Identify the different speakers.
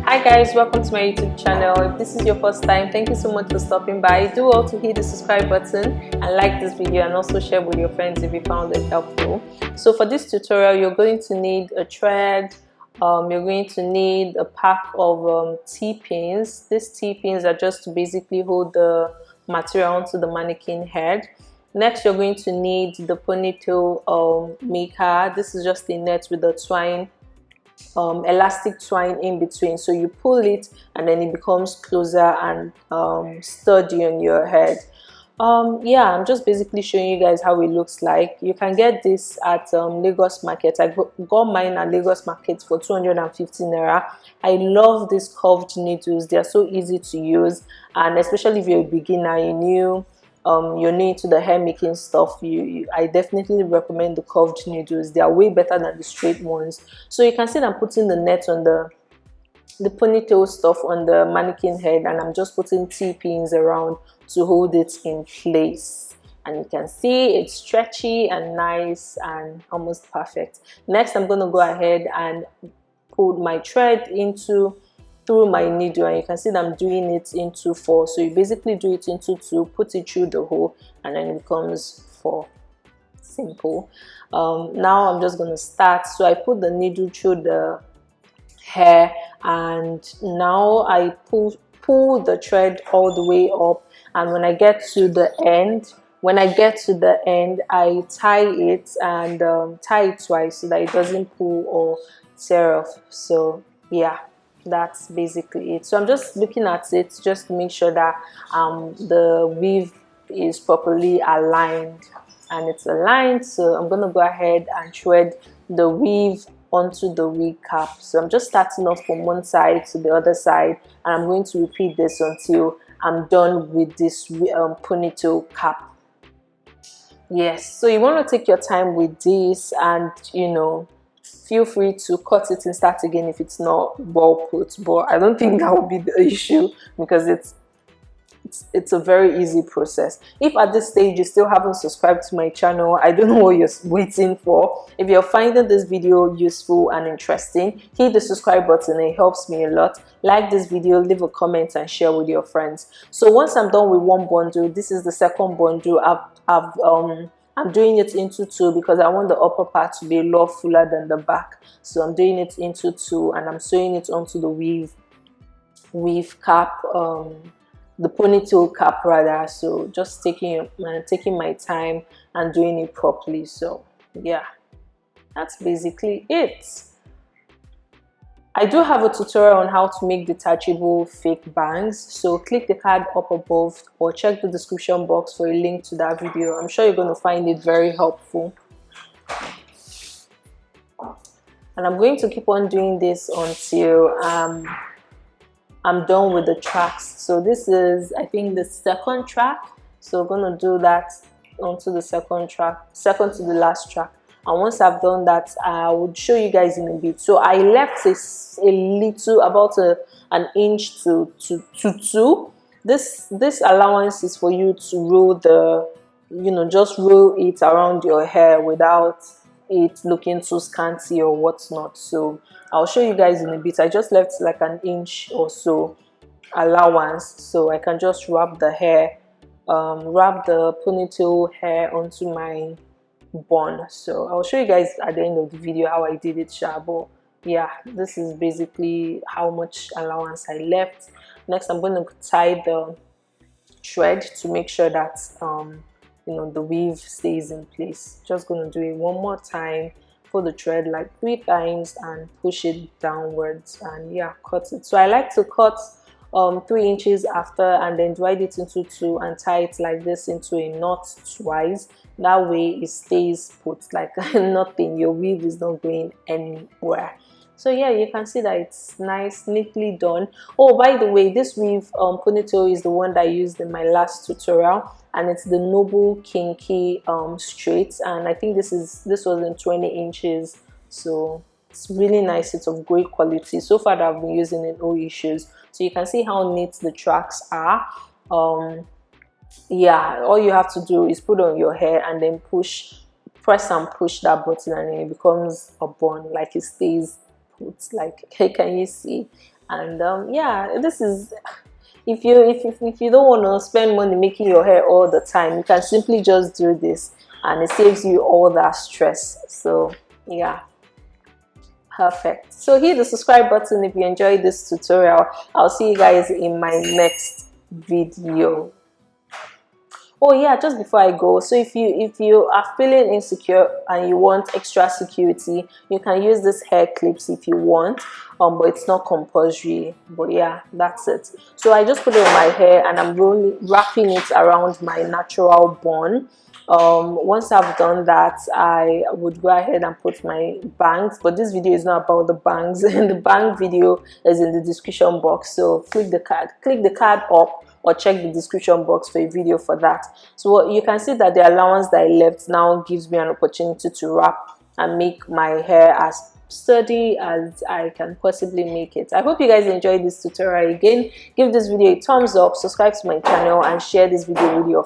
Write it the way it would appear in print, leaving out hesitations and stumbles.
Speaker 1: Hi guys, welcome to my YouTube channel. If this is your first time, thank you so much for stopping by. Do also hit the subscribe button and like this video, and also share with your friends if you found it helpful. So for this tutorial, you're going to need a thread. You're going to need a pack of T-pins. These T-pins are just to basically hold the material onto the mannequin head. Next, you're going to need the ponytail maker. This is just a net with a twine, elastic twine in between, so you pull it and then it becomes closer and sturdy on your head. Yeah, I'm just basically showing you guys how it looks like. You can get this at Lagos Market. I got mine at Lagos Market for 250 naira. I love these curved needles. They are so easy to use, and especially if you're a beginner, you're new to the hair making stuff, I definitely recommend the curved needles. They are way better than the straight ones. So you can see I'm putting the net on the ponytail stuff on the mannequin head, and I'm just putting T-pins around to hold it in place. And you can see it's stretchy and nice and almost perfect. Next, I'm going to go ahead and put my thread through my needle, and you can see that I'm doing it into 4. So you basically do it into 2, put it through the hole, and then it becomes 4. Simple. Now I'm just going to start. So I put the needle through the hair, and now I pull the thread all the way up, and when I get to the end, I tie it, and tie it twice so that it doesn't pull or tear off. So yeah, that's basically it. So I'm just looking at it just to make sure that the weave is properly aligned, and it's aligned. So I'm going to go ahead and thread the weave onto the wig cap. So I'm just starting off from one side to the other side, and I'm going to repeat this until I'm done with this ponytail cap. Yes, so you want to take your time with this, and feel free to cut it and start again if it's not well put, but I don't think that will be the issue because it's a very easy process. If at this stage you still haven't subscribed to my channel, I don't know what you're waiting for. If you're finding this video useful and interesting, hit the subscribe button. It helps me a lot. Like this video, leave a comment, and share with your friends. So once I'm done with one bundle, this is the second bundle. I'm doing it into 2 because I want the upper part to be a lot fuller than the back. So I'm doing it into 2, and I'm sewing it onto the weave cap, the ponytail cap rather. So just taking my time and doing it properly. So yeah, that's basically it. I do have a tutorial on how to make detachable fake bangs, so click the card up above or check the description box for a link to that video. I'm sure you're going to find it very helpful. And I'm going to keep on doing this until I'm done with the tracks. So this is, I think, the second track. So I'm going to do that onto the second to the last track. And once I've done that, I would show you guys in a bit. So I left a little, about an inch to 2. This allowance is for you to roll just roll it around your hair without it looking too scanty or whatnot. So I'll show you guys in a bit. I just left like an inch or so allowance, so I can just wrap the ponytail hair onto my bun. So I'll show you guys at the end of the video how I did it, but yeah, this is basically how much allowance I left. Next, I'm going to tie the thread to make sure that the weave stays in place. Just going to do it one more time for the thread, like 3 times, and push it downwards, and yeah, cut it. So I like to cut 3 inches after, and then divide it into 2 and tie it like this into a knot twice. That way it stays put like nothing. Your weave is not going anywhere. So yeah, you can see that it's nice, neatly done. Oh, by the way, this weave ponytail is the one that I used in my last tutorial, and it's the Noble Kinky straight, and I think this was in 20 inches. So it's really nice. It's of great quality. So far that I've been using it, no issues. So you can see how neat the tracks are. Yeah, all you have to do is put on your hair and then press and push that button, and it becomes a bun, like it stays put, like, hey, can you see? And yeah, this is, if you don't want to spend money making your hair all the time, you can simply just do this and it saves you all that stress. So yeah, perfect. So hit the subscribe button if you enjoyed this tutorial. I'll see you guys in my next video. Oh yeah, just before I go, so if you are feeling insecure and you want extra security, you can use this hair clips if you want, but it's not compulsory. But yeah, that's it. So I just put it on my hair and I'm wrapping it around my natural bun. Once I've done that, I would go ahead and put my bangs, but this video is not about the bangs and the bang video is in the description box, so click the card up or check the description box for a video for that. So you can see that the allowance that I left now gives me an opportunity to wrap and make my hair as sturdy as I can possibly make it. I hope you guys enjoyed this tutorial. Again, give this video a thumbs up, subscribe to my channel, and share this video with your